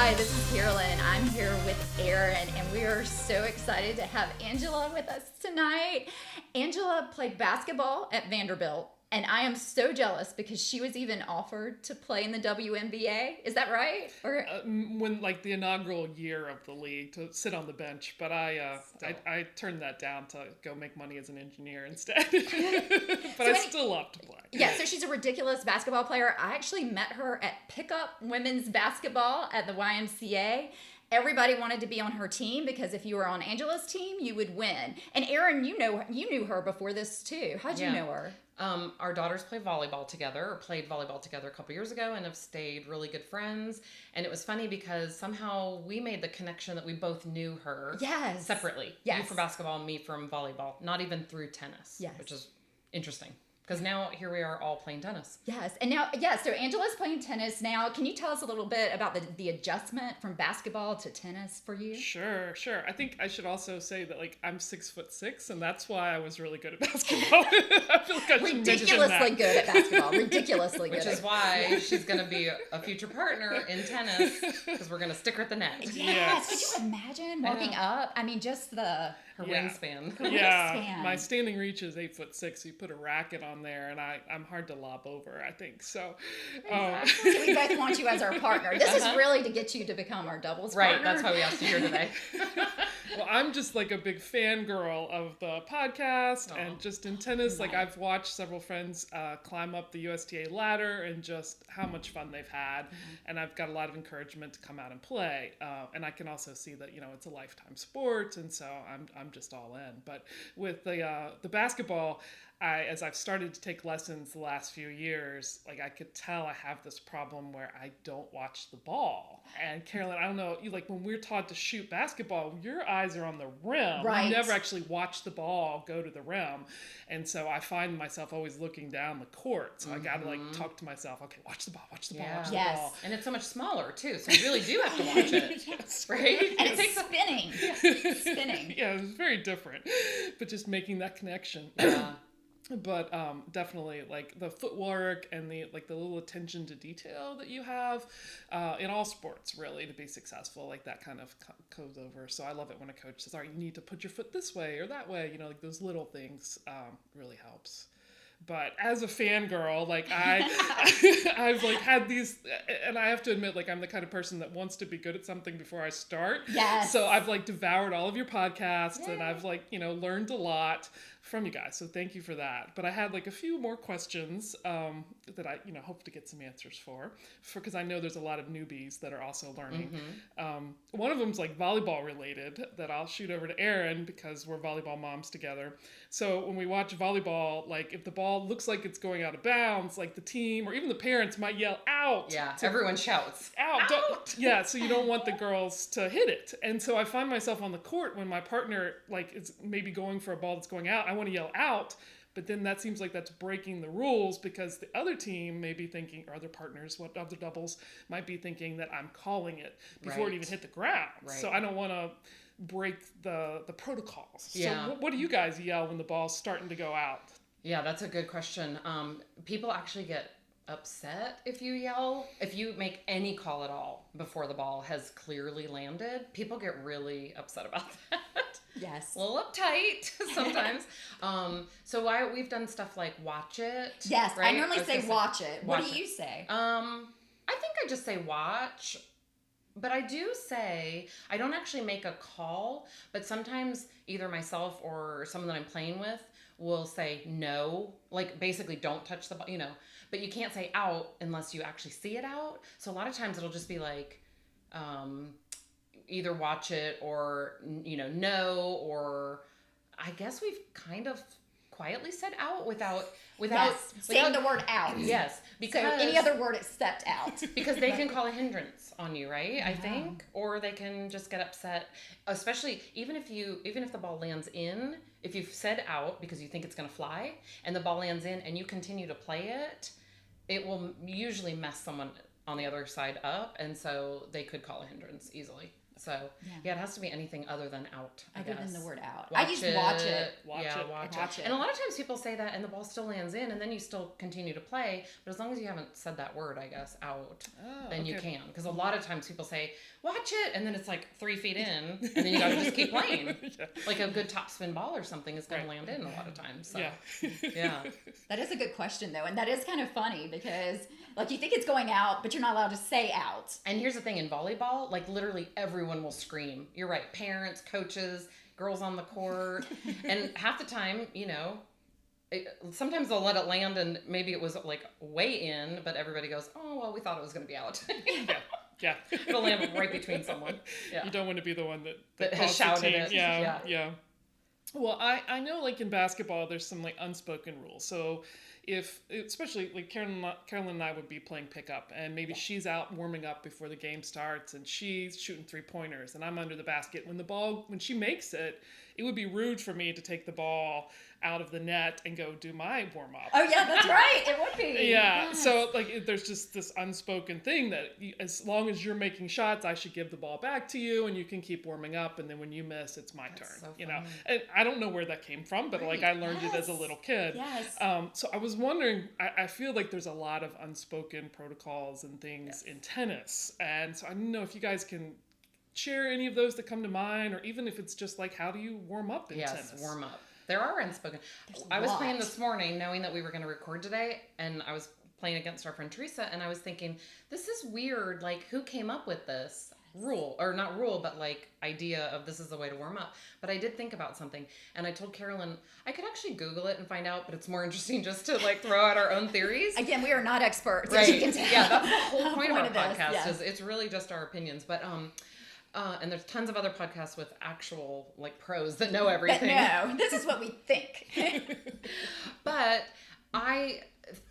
Hi, this is Carolyn, and I'm here with Erin, and we are so excited to have Angela with us tonight. Angela played basketball at Vanderbilt, and I am so jealous because she was even offered to play in the WNBA. Is that right? Or When like the inaugural year of the league to sit on the bench, but I turned that down to go make money as an engineer instead. But I still love to play. Yeah, so she's a ridiculous basketball player. I actually met her at pickup women's basketball at the YMCA. Everybody wanted to be on her team because if you were on Angela's team, you would win. And Erin, you knew her before this too. How'd you know her? Our daughters played volleyball together a couple years ago and have stayed really good friends. And it was funny because somehow we made the connection that we both knew her separately. Yes. You for basketball, me from volleyball, not even through tennis, which is interesting. Because now here we are all playing tennis. Yes. And now, so Angela's playing tennis now. Can you tell us a little bit about the adjustment from basketball to tennis for you? Sure. I think I should also say that like I'm 6'6", and that's why I was really good at basketball. I feel like I should ridiculously good at basketball. Ridiculously good. Which is why she's going to be a future partner in tennis because we're going to stick her at the net. Yes. Could you imagine walking up? I mean, just her wingspan. Yeah, my standing reach is 8'6". You put a racket on there, and I'm hard to lob over, I think. So, exactly. So we both want you as our partner. This is really to get you to become our doubles partner. Right, that's why we asked you here today. Well, I'm just like a big fangirl of the podcast and just in tennis. Like I've watched several friends climb up the USTA ladder and just how much fun they've had. And I've got a lot of encouragement to come out and play. And I can also see that, it's a lifetime sport. And so I'm just all in. But with the basketball, as I've started to take lessons the last few years, like I could tell I have this problem where I don't watch the ball. And Carolyn, I don't know, when we're taught to shoot basketball, your eyes are on the rim. Right. You never actually watch the ball go to the rim. And so I find myself always looking down the court. So I got to talk to myself, okay, watch the ball, watch the ball. And it's so much smaller too. So you really do have to watch it. Yes. Right? And it's spinning. Spinning. Yeah, it's very different. But just making that connection. But definitely like the footwork and the little attention to detail that you have in all sports really to be successful, like that kind of goes over. So I love it when a coach says, all right, you need to put your foot this way or that way, like those little things really helps. But as a fangirl, I've had these, and I have to admit, I'm the kind of person that wants to be good at something before I start. Yes. So I've devoured all of your podcasts, and I've learned a lot from you guys. So thank you for that. But I had a few more questions that I hope to get some answers for because I know there's a lot of newbies that are also learning. One of them's volleyball related that I'll shoot over to Erin because we're volleyball moms together. So when we watch volleyball, if the ball looks like it's going out of bounds, the team or even the parents might yell out. Yeah, everyone shouts. Out! Yeah, so you don't want the girls to hit it. And so I find myself on the court when my partner is maybe going for a ball that's going out. I want to yell out, but then that seems like that's breaking the rules because the other team may be thinking, or other partners, other doubles might be thinking that I'm calling it before it even hit the ground. Right. So I don't want to break the protocols. Yeah. So what do you guys yell when the ball's starting to go out? Yeah, that's a good question. People actually get upset if you make any call at all before the ball has clearly landed. People get really upset about that. Yes. A little uptight sometimes. So we've done stuff like watch it. Yes, right? I normally say watch it. What do you say? I think I just say watch. But I do say, I don't actually make a call, but sometimes either myself or someone that I'm playing with will say no, basically don't touch the ball, but you can't say out unless you actually see it out. So a lot of times it'll just be either watch it or, no, or I guess we've kind of quietly said out without saying the word out. Yes, because so any other word except out. Because they can call a hindrance on you, right? Yeah. I think, or they can just get upset. Especially even if the ball lands in, if you've said out because you think it's going to fly, and the ball lands in, and you continue to play it, it will usually mess someone on the other side up, and so they could call a hindrance easily. So yeah, it has to be anything other than out. Other than the word out. Watch I used it. watch it. Watch it. And a lot of times people say that and the ball still lands in and then you still continue to play. But as long as you haven't said that word, I guess, out, then you can. Because a lot of times people say, watch it. And then it's like 3 feet in and then you got to just keep playing. Like a good topspin ball or something is going to land in a lot of times. So, yeah. That is a good question though. And that is kind of funny because like you think it's going out, but you're not allowed to say out. And here's the thing, in volleyball, like literally everyone will scream. You're right. Parents, coaches, girls on the court. And half the time, you know, sometimes they'll let it land and maybe it was like way in, but everybody goes, oh, well, we thought it was going to be out. Yeah. It'll land right between someone. Yeah. You don't want to be the one that has shouted it. Yeah. Well, I know like in basketball, there's some like unspoken rules. So especially like Carolyn and I would be playing pickup and maybe she's out warming up before the game starts and she's shooting 3-pointers and I'm under the basket. When she makes it, it would be rude for me to take the ball out of the net and go do my warm up. Oh yeah, that's right. It would be. Yeah. Yes. So like there's just this unspoken thing that as long as you're making shots, I should give the ball back to you and you can keep warming up. And then when you miss, it's my turn, so you know? And I don't know where that came from, but like I learned it as a little kid. Yes. So I was wondering, I feel like there's a lot of unspoken protocols and things in tennis. And so I don't know if you guys can share any of those that come to mind, or even if it's just like, how do you warm up in tennis? Yes, warm up. There are unspoken. I was playing this morning knowing that we were going to record today, and I was playing against our friend Teresa, and I was thinking, this is weird. Like, who came up with this rule? Or not rule, but like idea of this is the way to warm up. But I did think about something, and I told Carolyn, I could actually Google it and find out, but it's more interesting just to like throw out our own theories. Again, we are not experts, right. as you can tell. Yeah, that's the whole point of our of this, podcast yes. is it's really just our opinions. But and there's tons of other podcasts with actual like pros that know everything. But no, this is what we think. But I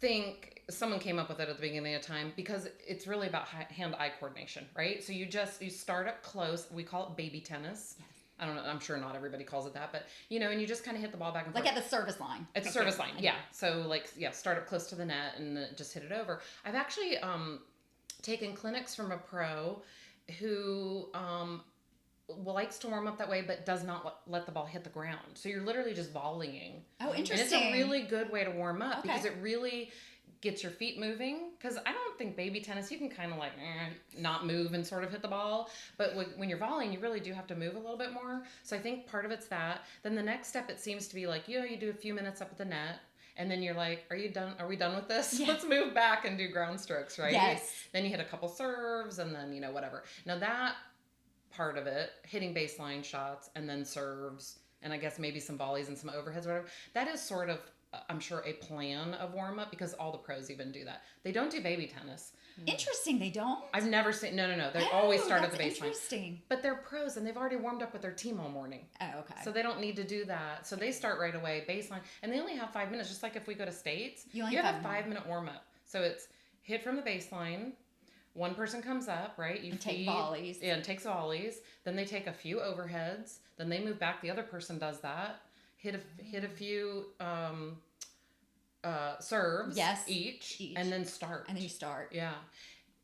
think someone came up with it at the beginning of time because it's really about hand-eye coordination, right? So you start up close. We call it baby tennis. Yes. I don't know. I'm sure not everybody calls it that, but you know, and you just kind of hit the ball back and forth. Like at the service line. At the service line, yeah. So like, yeah, start up close to the net and just hit it over. I've actually taken clinics from a pro who likes to warm up that way, but does not let the ball hit the ground. So you're literally just volleying. Oh, interesting. And it's a really good way to warm up because it really gets your feet moving. Because I don't think baby tennis, you can kind of like not move and sort of hit the ball. But when you're volleying, you really do have to move a little bit more. So I think part of it's that. Then the next step, it seems to be like, you do a few minutes up at the net. And then you're like, are you done? Are we done with this? Yeah. Let's move back and do ground strokes, right? Yes. Then you hit a couple serves and then, whatever. Now that part of it, hitting baseline shots and then serves, and I guess maybe some volleys and some overheads, whatever, that is sort of, I'm sure, a plan of warm up because all the pros even do that. They don't do baby tennis. Interesting, they don't? I've never seen, no. They always start at the baseline. Interesting. But they're pros and they've already warmed up with their team all morning. Oh, okay. So they don't need to do that. So they start right away, baseline. And they only have 5 minutes, just like if we go to States. You have a 5-minute warm up. So it's hit from the baseline. One person comes up, right? You take volleys. Yeah, and takes volleys. Then they take a few overheads. Then they move back. The other person does that. Hit a few serves each, and then start. And then you start. Yeah.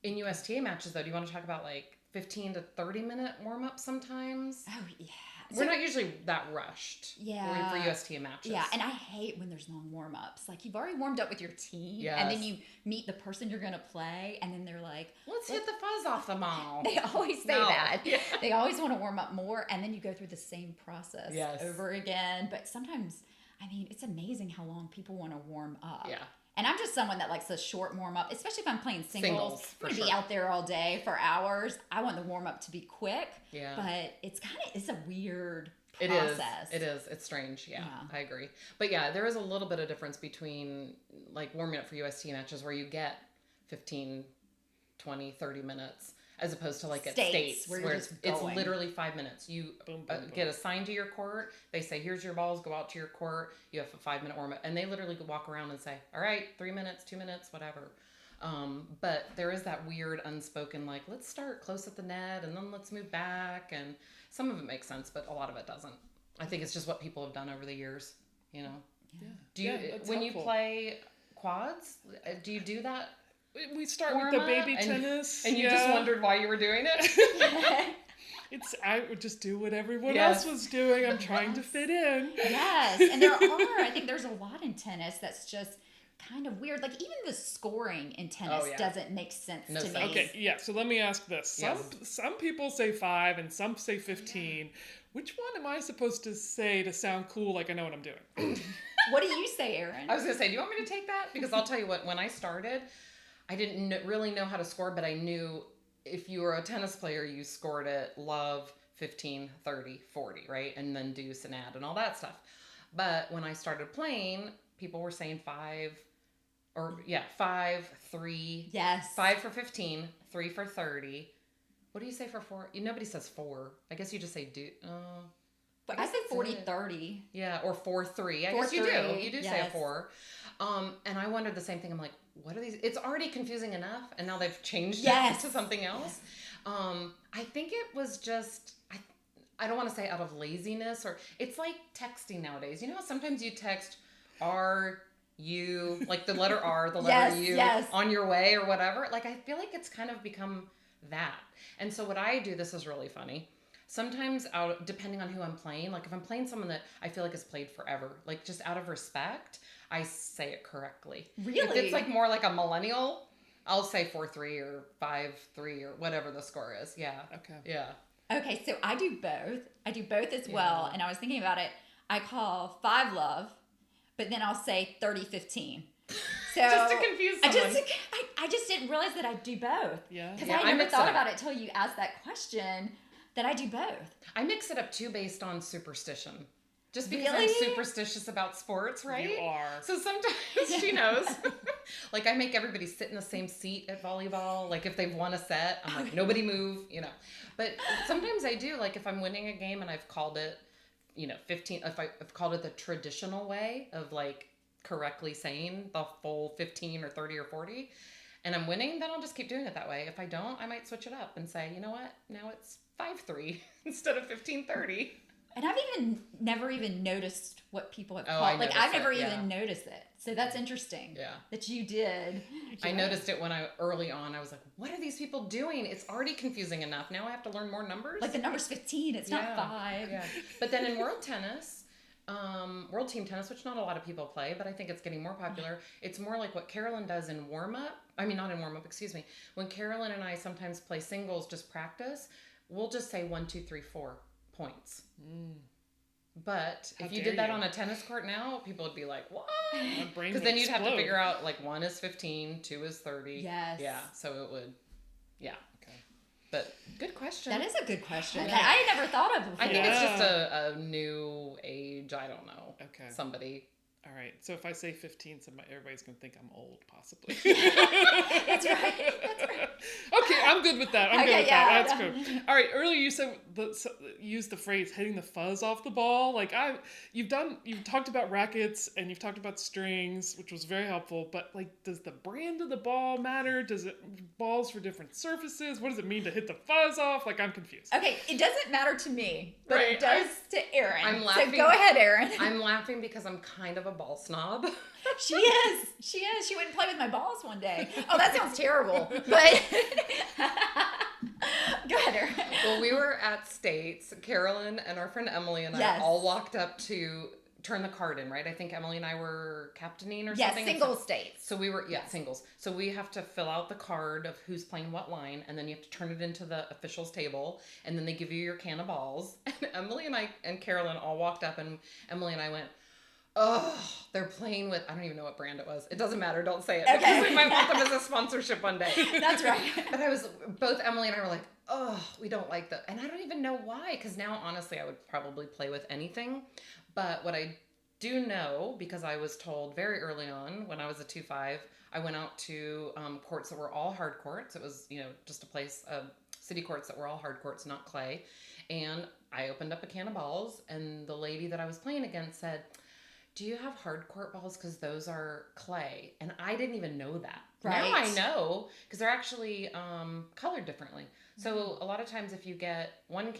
In USTA matches, though, do you want to talk about like 15 to 30-minute warm-up sometimes? Oh, yeah. We're not usually that rushed for USTA matches. Yeah, and I hate when there's long warm-ups. Like, you've already warmed up with your team, and then you meet the person you're going to play, and then they're like, let's hit the fuzz off the ball. They always say that. Yeah. They always want to warm up more, and then you go through the same process over again. But sometimes, I mean, it's amazing how long people want to warm up. Yeah. And I'm just someone that likes a short warm up, especially if I'm playing singles. I'm going to be out there all day for hours. I want the warm up to be quick. Yeah. But it's a weird process. It is. It's strange. Yeah, I agree. But yeah, there is a little bit of difference between like warming up for UST matches where you get 15, 20, 30 minutes. As opposed to like at States where it's literally 5 minutes. You get assigned to your court. They say, here's your balls, go out to your court. You have a 5-minute warm up. And they literally walk around and say, all right, 3 minutes, 2 minutes, whatever. But there is that weird unspoken, like, let's start close at the net and then let's move back. And some of it makes sense, but a lot of it doesn't. I think it's just what people have done over the years, Yeah. Do you, when you play quads, do you do that? We start with the baby tennis. And you just wondered why you were doing it? I would just do what everyone Yes. else was doing. I'm trying to fit in. Yes, and I think there's a lot in tennis that's just kind of weird. Like even the scoring in tennis Oh, yeah. doesn't make sense No to sense. me. Okay, yeah, so let me ask this. Some people say 5 and some say 15. Which one am I supposed to say to sound cool like I know what I'm doing? What do you say, Erin? I was gonna say, do you want me to take that? Because I'll tell you what, when I started, I didn't really know how to score, but I knew if you were a tennis player, you scored it love, 15, 30, 40, right? And then deuce and add and all that stuff. But when I started playing, people were saying 5, 3. Yes. 5 for 15, 3 for 30. What do you say for 4? Nobody says 4. I guess you just say do. But I say 40-30. Yeah, or 4-3. I 4-3, guess you do. You do say a yes. 4. And I wondered the same thing. I'm like, what are these? It's already confusing enough, and now they've changed Yes. it to something else. I think it was just, I don't want to say out of laziness, or it's like texting nowadays. You know how sometimes you text R, U, like the letter R, the letter Yes, U, yes. on your way or whatever. Like, I feel like it's kind of become that. And so what I do, this is really funny. Sometimes depending on who I'm playing, like if I'm playing someone that I feel like has played forever, like just out of respect, I say it correctly. Really? If it's like more like a millennial, I'll say 4-3 or 5-3 or whatever the score is. Yeah. Okay. Yeah. Okay, so I do both. I do both as well. And I was thinking about it. I call 5 love, but then I'll say 30-15. So Just to confuse someone. I just didn't realize that I do both. Yeah. Because Yeah, I I never mix thought it up. about it till you asked that question, that I do both. I mix it up too based on superstition. Just because Really? I'm superstitious about sports, right? You are. So sometimes she knows. Like I make everybody sit in the same seat at volleyball. Like if they've won a set, I'm like, nobody move, But sometimes I do, like if I'm winning a game and I've called it, 15, if I've called it the traditional way of like correctly saying the full 15 or 30 or 40, and I'm winning, then I'll just keep doing it that way. If I don't, I might switch it up and say, you know what? Now it's 5-3 instead of 15-30. And I've never even noticed what people have Oh, called. I Like I've noticed never it, yeah. even noticed it. So that's interesting. Yeah. That you did. I noticed it when early on, I was like, what are these people doing? It's already confusing enough. Now I have to learn more numbers. Like the number's 15. It's not 5. Yeah. But then in world tennis, world team tennis, which not a lot of people play, but I think it's getting more popular. It's more like what Carolyn does in warm-up. I mean, not in warm-up, excuse me. When Carolyn and I sometimes play singles, just practice, we'll just say 1, 2, 3, 4 points. But How if you dare did that you. on a tennis court now, people would be like, what? My brain Because would then you'd have to explode. figure out, like, 1 is 15, 2 is 30. Yes. Yeah, so it would, yeah. Okay. But good question. That is a good question. Yeah. I had never thought of before. I think it's Yeah. just a new age, I don't know. Okay. Somebody. All right. So if I say 15, everybody's going to think I'm old, possibly. That's right. That's right. Okay, I'm good with that. I'm Okay, good with yeah, that. That's yeah. good. All right. Earlier you said used the phrase hitting the fuzz off the ball. Like you've talked about rackets and you've talked about strings, which was very helpful. But like, does the brand of the ball matter? Does it balls for different surfaces? What does it mean to hit the fuzz off? Like I'm confused. Okay, it doesn't matter to me, but Right, it does to Erin. I'm So laughing. go ahead, Erin. I'm laughing because I'm kind of a ball snob. She is. She is. She wouldn't play with my balls one day. Oh, that sounds terrible. But go ahead, Erin. Well, we were at States. Carolyn and our friend Emily and I Yes. all walked up to turn the card in, right? I think Emily and I were captaining or Yes, something. single states. So we were, singles. So we have to fill out the card of who's playing what line, and then you have to turn it into the officials table, and then they give you your can of balls. And Emily and I and Carolyn all walked up, and Emily and I went, oh, they're playing with, I don't even know what brand it was. It doesn't matter. Don't say it. Okay. Because we might want them as a sponsorship one day. That's right. But both Emily and I were like, oh, we don't like that. And I don't even know why. Because now, honestly, I would probably play with anything. But what I do know, because I was told very early on when I was a 2-5, I went out to courts that were all hard courts. It was, just a place, city courts that were all hard courts, not clay. And I opened up a can of balls, and the lady that I was playing against said, do you have hard court balls? Because those are clay. And I didn't even know that. Right. Now I know, because they're actually colored differently. So a lot of times if you get one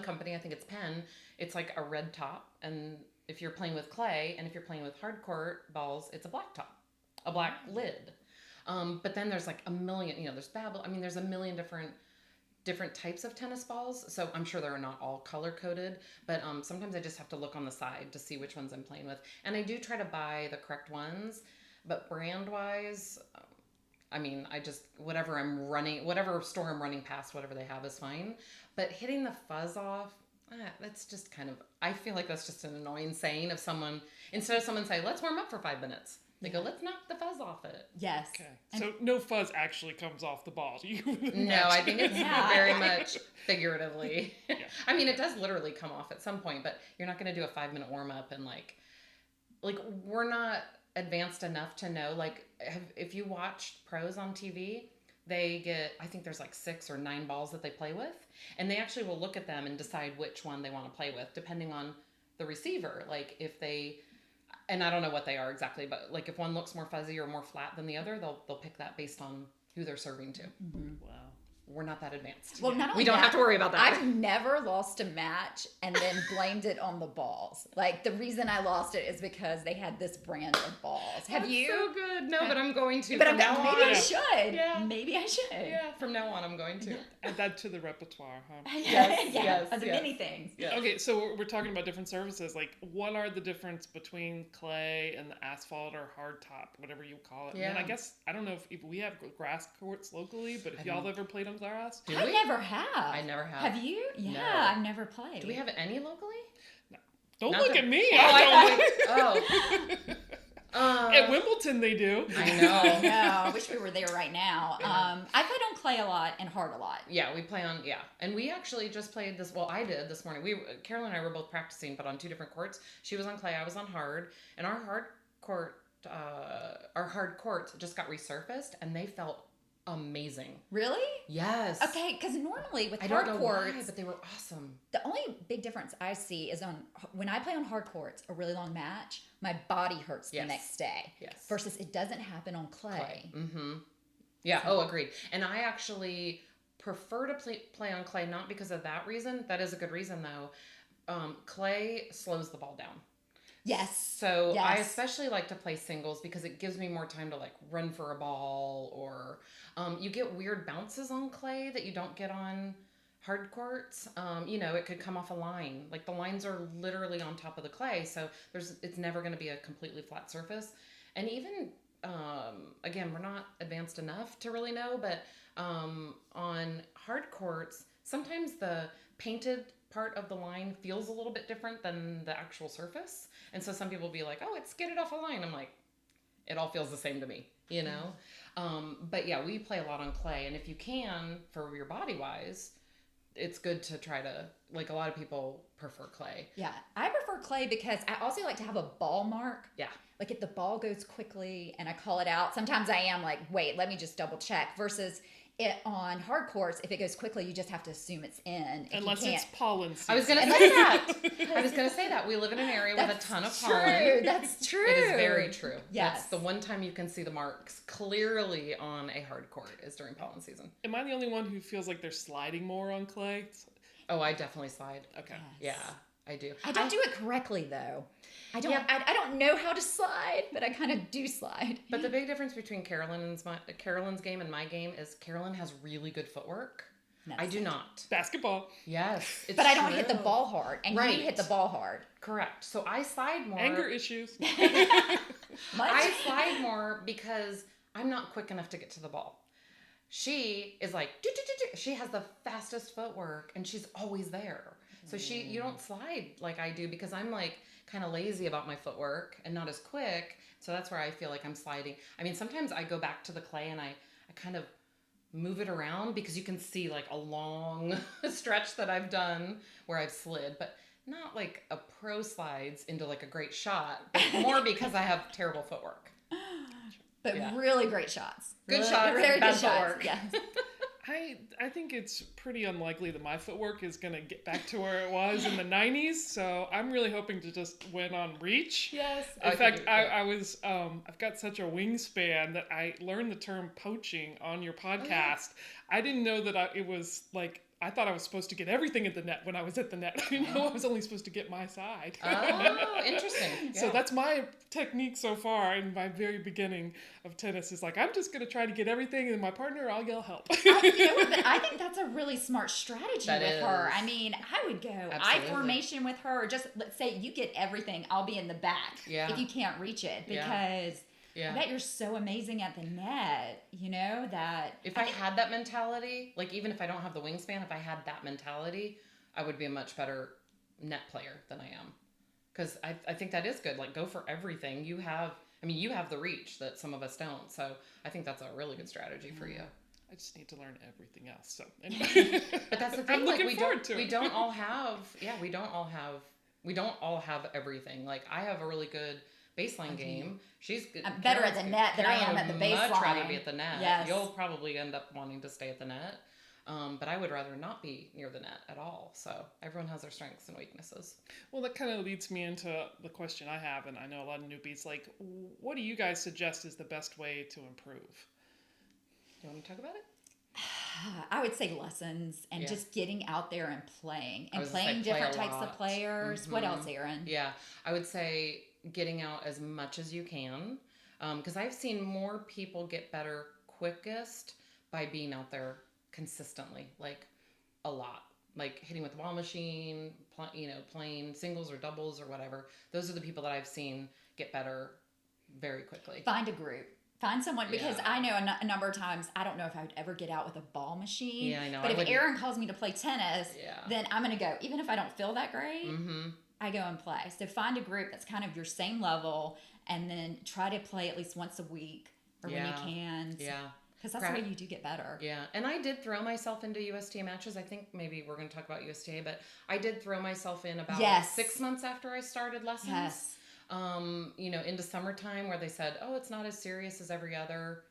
company, I think it's Penn, it's like a red top. And if you're playing with clay, and if you're playing with hard court balls, it's a black top, a black lid. But then there's like a million, there's Babel. I mean, there's a million different different types of tennis balls. So I'm sure they're not all color coded, but sometimes I just have to look on the side to see which ones I'm playing with. And I do try to buy the correct ones, but brand wise, I mean, I just, whatever store I'm running past, whatever they have is fine. But hitting the fuzz off, that's just kind of, I feel like that's just an annoying saying of someone, instead of someone say, let's warm up for 5 minutes. They go, let's knock the fuzz off it. Yes. Okay. So no fuzz actually comes off the ball. No, I think it's very much figuratively. Yeah. I mean, it does literally come off at some point, but you're not going to do a 5-minute warm up and like we're not advanced enough to know, like, if you watch pros on TV, they get, I think there's like 6 or 9 balls that they play with, and they actually will look at them and decide which one they want to play with depending on the receiver. Like if they, and I don't know what they are exactly, but like if one looks more fuzzy or more flat than the other, they'll pick that based on who they're serving to. Mm-hmm. Wow. We're not that advanced. Well, not only we don't have to worry about that. I've never lost a match and then blamed it on the balls. Like the reason I lost it is because they had this brand of balls. Have That's you? So good. No, but I'm going to. But from now maybe on. I should. Yeah. Maybe I should. Yeah. From now on, I'm going to. Add that to the repertoire, huh? Yes. Yeah. Yes. The many things. Yes. Okay, so we're talking about different surfaces. Like, what are the difference between clay and the asphalt or hard top, whatever you call it? Yeah. And I guess, I don't know if we have grass courts locally, but if y'all ever played on grass? Do I we? never have. I never have. Have you? Yeah, No. I've never played. Do we have any locally? Don't Not look that- at me. Oh, I don't. At Oh. Wimbledon, they do. I know. No, I wish we were there right now. Yeah. I played on clay a lot and hard a lot. Yeah, we play on, and we actually just played this. Well, I did this morning. Carolyn and I were both practicing, but on 2 different courts. She was on clay, I was on hard, and our hard courts just got resurfaced, and they felt amazing. Really? Yes. Okay, because normally with I hard don't know courts, why, but they were awesome. the only big difference I see is when I play on hard courts, a really long match, my body hurts the Yes. next day. Yes. Versus it doesn't happen on clay. Mm-hmm. Yeah. Oh, agreed. And I actually prefer to play on clay, not because of that reason. That is a good reason, though. Clay slows the ball down. Yes. So Yes. I especially like to play singles because it gives me more time to like run for a ball, or you get weird bounces on clay that you don't get on hard courts. It could come off a line. Like the lines are literally on top of the clay, so it's never going to be a completely flat surface. And even again, we're not advanced enough to really know, but on hard courts, sometimes the painted part of the line feels a little bit different than the actual surface. And so some people will be like, oh, it's skidded off a line. I'm like, it all feels the same to me, you know? But yeah, we play a lot on clay. And if you can, for your body wise, it's good to try to, like, a lot of people prefer clay. Yeah. I prefer clay because I also like to have a ball mark. Yeah. Like if the ball goes quickly and I call it out, sometimes I am like, wait, let me just double check. Versus it on hard courts, if it goes quickly, you just have to assume it's in. Unless it's pollen season. I was going to say that. I was going to say that. We live in an area with a ton of pollen. True. That's true. It is very true. Yes. That's the one time you can see the marks clearly on a hard court is during pollen season. Am I the only one who feels like they're sliding more on clay? Oh, I definitely slide. Okay. Yes. Yeah, I do. I don't do it correctly though. I don't. Yeah. I don't know how to slide, but I kind of do slide. But the big difference between Carolyn's game and my game is Carolyn has really good footwork. That's I do it. not. Basketball. Yes, it's But I don't hit the true. ball hard, and Right. you hit the ball hard. Correct. So I slide more. Anger issues. Much. I slide more because I'm not quick enough to get to the ball. She is like, she has the fastest footwork and she's always there. So you don't slide like I do because I'm like kind of lazy about my footwork and not as quick. So that's where I feel like I'm sliding. I mean, sometimes I go back to the clay and I kind of move it around because you can see like a long stretch that I've done where I've slid, but not like a pro slides into like a great shot, but more because I have terrible footwork. But Yeah. really great shots. Good Really- shots, very bad good shots. footwork. Yeah. I think it's pretty unlikely that my footwork is going to get back to where it was in the 90s, so I'm really hoping to just win on reach. Yes. In fact, I've got such a wingspan that I learned the term poaching on your podcast. I didn't know that it was like I thought I was supposed to get everything at the net when I was at the net. I was only supposed to get my side. Oh, interesting. Yeah. So that's my technique so far in my very beginning of tennis is like, I'm just going to try to get everything, and my partner, I'll yell help. But I think that's a really smart strategy with her. I mean, I would go I formation with her. Just let's say you get everything, I'll be in the back if you can't reach it, because I bet you're so amazing at the net, that... If I had that mentality, like even if I don't have the wingspan, if I had that mentality, I would be a much better net player than I am. Because I think that is good. Like, go for everything. You have the reach that some of us don't. So I think that's a really good strategy for you. I just need to learn everything else. So anyway. But that's the thing. I'm looking forward to it. We don't all have everything. Like, I have a really good baseline game. She's good. I'm better at the net than I am at the baseline. Much rather be at the net. Yes. You'll probably end up wanting to stay at the net. But I would rather not be near the net at all. So everyone has their strengths and weaknesses. Well, that kind of leads me into the question I have, and I know a lot of newbies, like, what do you guys suggest is the best way to improve? Do you want to talk about it? I would say lessons and just getting out there and playing different types of players. Mm-hmm. What else, Erin? Yeah, I would say getting out as much as you can, because I've seen more people get better quickest by being out there consistently, like a lot, like hitting with the ball machine, playing singles or doubles or whatever. Those are the people that I've seen get better very quickly. Find a group. Find someone, because I know a number of times I don't know if I would ever get out with a ball machine. Yeah, I know. But if Erin calls me to play tennis, then I'm going to go. Even if I don't feel that great, I go and play. So find a group that's kind of your same level, and then try to play at least once a week or when you can. Yeah. Because that's the way you do get better. Yeah. And I did throw myself into USTA matches. I think maybe we're going to talk about USTA, but I did throw myself in about 6 months after I started lessons. Yes. Into summertime where they said, oh, it's not as serious as every other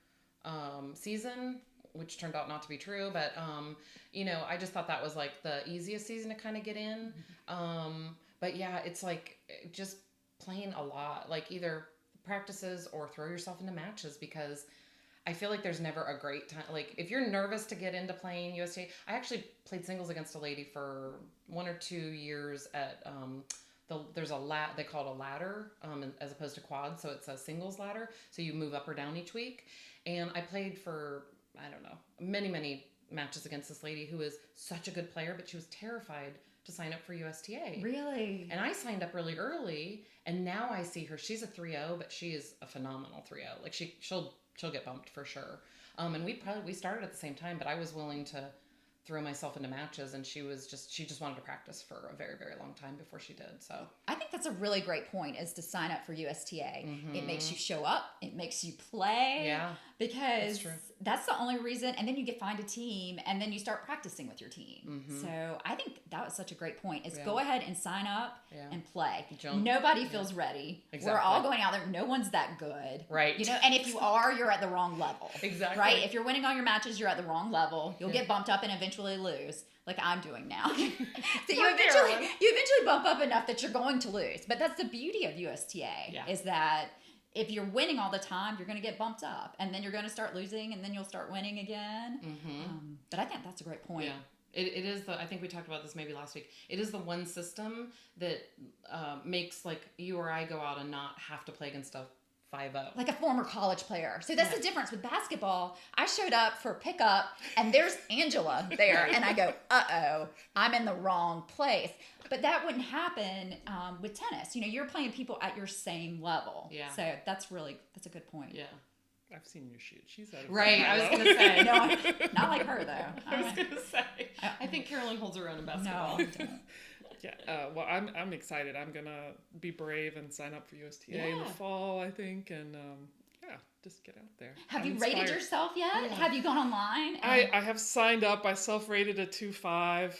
season, which turned out not to be true. But, I just thought that was like the easiest season to kind of get in. But yeah, it's like just playing a lot, like either practices or throw yourself into matches, because I feel like there's never a great time. Like, if you're nervous to get into playing USTA, I actually played singles against a lady for 1 or 2 years at, there's they call it a ladder, as opposed to quad. So it's a singles ladder. So you move up or down each week. And I played for, I don't know, many, many matches against this lady who is such a good player, but she was terrified to sign up for USTA. Really? And I signed up really early, and now I see her. She's a 3-0, but she is a phenomenal 3-0. Like, she'll get bumped for sure. And we started at the same time, but I was willing to throw myself into matches, and she just wanted to practice for a very, very long time before she did. So I think that's a really great point, is to sign up for USTA. It makes you show up, it makes you play. Yeah. Because that's the only reason, and then you find a team, and then you start practicing with your team. So I think that was such a great point, is go ahead and sign up and play. Nobody feels ready. Exactly. We're all going out there. No one's that good. Right. And if you are, you're at the wrong level. Exactly. Right? If you're winning all your matches, you're at the wrong level. You'll get bumped up and eventually lose, like I'm doing now. So you eventually bump up enough that you're going to lose. But that's the beauty of USTA, is that if you're winning all the time, you're going to get bumped up, and then you're going to start losing, and then you'll start winning again. But I think that's a great point. Yeah. It is I think we talked about this maybe last week. It is the one system that makes, like, you or I go out and not have to play against a 5-0. Like a former college player. So that's the difference with basketball. I showed up for pickup, and there's Angela there, and I go, uh-oh, I'm in the wrong place. But that wouldn't happen with tennis. You're playing people at your same level. Yeah. So that's a good point. Yeah. I've seen you shoot. She's out of I was going to say. No, not like her, though. I was going to say. I think Carolyn holds her own in basketball. No, I don't. Yeah, well, I'm excited. I'm gonna be brave and sign up for USTA in the fall, I think, and just get out there. Have you rated yourself yet? Yeah. Have you gone online? I have signed up. I self-rated a 2.5.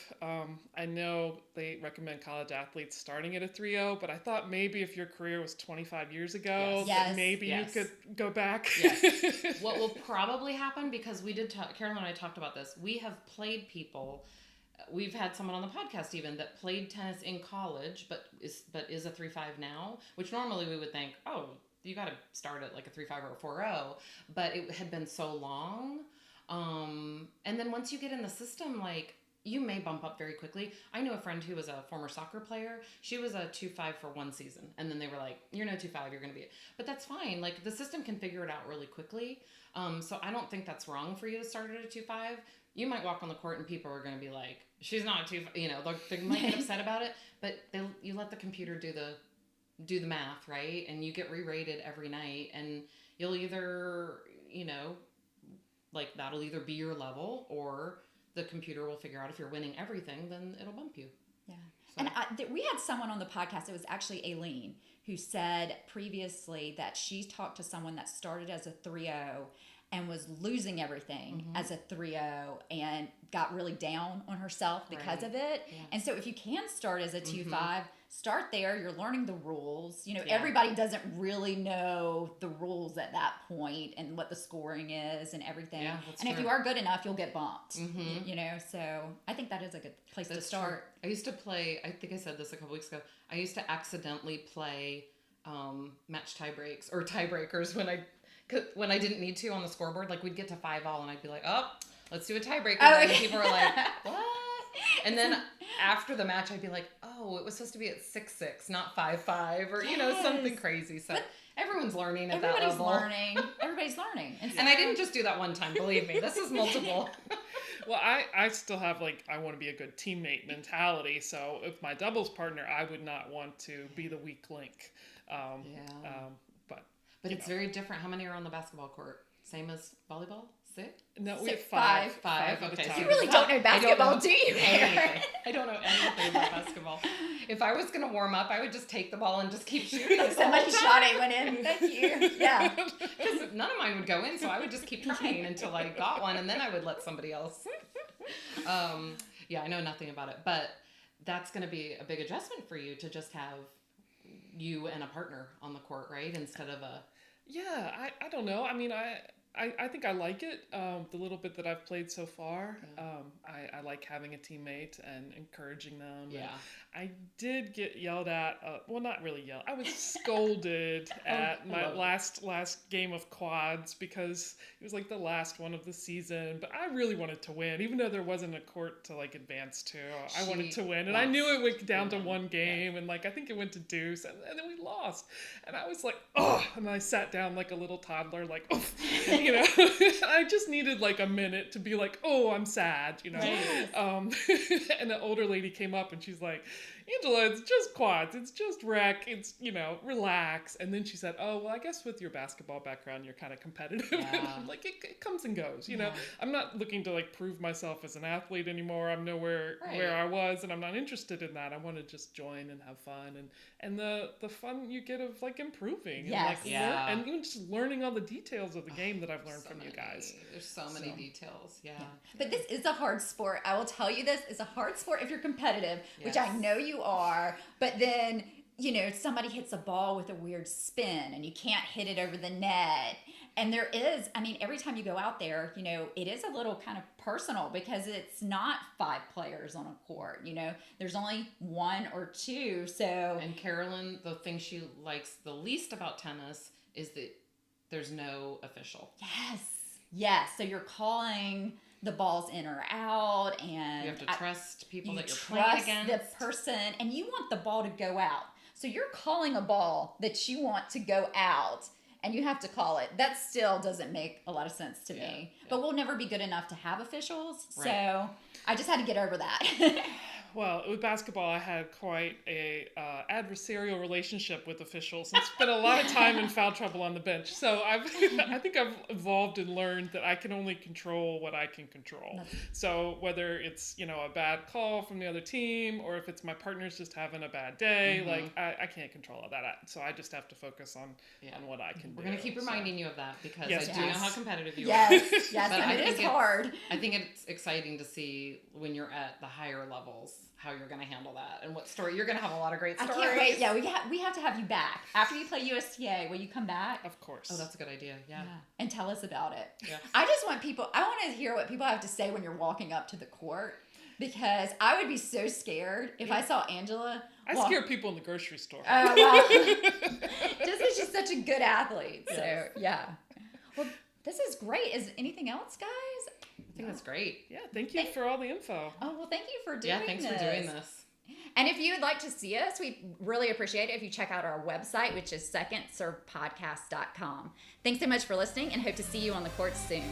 I know they recommend college athletes starting at a 3.0, but I thought maybe if your career was 25 years ago, maybe you could go back. Yes. What will probably happen, because we did Carolyn and I talked about this, we have played people. We've had someone on the podcast even that played tennis in college, but is a 3.5 now, which normally we would think, oh, you got to start at like a 3.5 or a 4.0, but it had been so long. And then once you get in the system, like, you may bump up very quickly. I know a friend who was a former soccer player. She was a 2.5 for one season. And then they were like, you're no 2.5, you're going to be it. But that's fine. Like, the system can figure it out really quickly. So I don't think that's wrong for you to start at a 2.5. You might walk on the court and people are going to be like, she's not a 2.5. You know, they might get upset about it. But you let the computer do the math, right? And you get re-rated every night. And you'll either, you know, like, that'll either be your level, or the computer will figure out if you're winning everything, then it'll bump you. Yeah. So. And we had someone on the podcast, it was actually Aileen, who said previously that she talked to someone that started as a 3.0 and was losing everything as a 3.0 and got really down on herself because of it. Yeah. And so if you can start as a 2.5, start there. You're learning the rules. You know, everybody doesn't really know the rules at that point and what the scoring is and everything. Yeah, and if you are good enough, you'll get bumped. You know, so I think that is a good place to start. True. I used to play, I think I said this a couple weeks ago, I used to accidentally play match tie breaks or tiebreakers when I didn't need to on the scoreboard. Like, we'd get to 5-all and I'd be like, oh, let's do a tiebreaker. And people were like, what? And then after the match, I'd be like, oh, it was supposed to be at 6-6, not 5-5, or, you know, something crazy. So everyone's learning at that level. Everybody's learning. And I didn't just do that one time, believe me. This is multiple. Well, I still have, like, I want to be a good teammate mentality. So if my doubles partner, I would not want to be the weak link. But it's very different. How many are on the basketball court? Same as volleyball? 6? No, we have 5. 5 at a time. You really don't know basketball, do you? I don't know anything about basketball. If I was going to warm up, I would just take the ball and just keep shooting. Somebody shot it, went in. Thank you. Yeah. Because none of mine would go in, so I would just keep trying until I got one, and then I would let somebody else. I know nothing about it, but that's going to be a big adjustment for you to just have you and a partner on the court, right? Instead of a... Yeah, I don't know. I mean, I think I like it, the little bit that I've played so far. I like having a teammate and encouraging them. Yeah. I did get yelled at, well, not really yelled. I was scolded at my last game of quads because it was like the last one of the season. But I really wanted to win, even though there wasn't a court to, like, advance to. I wanted to win. And I knew it went down to one game. And, like, I think it went to deuce. And then we lost. And I was like, oh. And I sat down like a little toddler, like, oh. You know, I just needed like a minute to be like, oh, I'm sad, you know. Right. And the older lady came up and she's like, Angela, it's just quads, it's just rec, it's, you know, relax. And then she said, oh, well, I guess with your basketball background, you're kind of competitive. Yeah. Like, it comes and goes, you know. I'm not looking to, like, prove myself as an athlete anymore. I'm nowhere where I was, and I'm not interested in that. I want to just join and have fun, and the fun you get of, like, improving. Yes. And, like, and even just learning all the details of the game that I've learned from you guys. There's so many details, But this is a hard sport. I will tell you this, it's a hard sport if you're competitive, which I know you are, but then, you know, somebody hits a ball with a weird spin and you can't hit it over the net. And there is, I mean, every time you go out there, you know, it is a little kind of personal because it's not 5 players on a court, you know, there's only 1 or 2. So, and Carolyn, the thing she likes the least about tennis is that there's no official. Yes. So you're calling the balls in or out, and you have to trust people that you're playing against. The person, and you want the ball to go out. So you're calling a ball that you want to go out, and you have to call it. That still doesn't make a lot of sense to me. But we'll never be good enough to have officials, so I just had to get over that. Well, with basketball, I had quite a adversarial relationship with officials and spent a lot of time in foul trouble on the bench. So I think I've evolved and learned that I can only control what I can control. So whether it's, you know, a bad call from the other team or if it's my partner's just having a bad day, like I can't control all that. So I just have to focus on what I can do. We're going to keep reminding you of that because I do know how competitive you are. Yes, and it is hard. I think it's exciting to see when you're at the higher levels how you're going to handle that and what story. You're going to have a lot of great stories. I can't wait. Yeah, we have to have you back. After you play USTA, will you come back? Of course. Oh, that's a good idea. Yeah. And tell us about it. Yeah. I want to hear what people have to say when you're walking up to the court because I would be so scared if I saw Angela. I scare people in the grocery store. Oh, well. Just because she's such a good athlete. So, yeah. Well, this is great. Is anything else, guys? I think that's great. Yeah, thank you for all the info. Oh, well, thank you for doing this. Thanks for doing this. And if you would like to see us, we really appreciate it if you check out our website, which is secondservepodcast.com. Thanks so much for listening and hope to see you on the courts soon.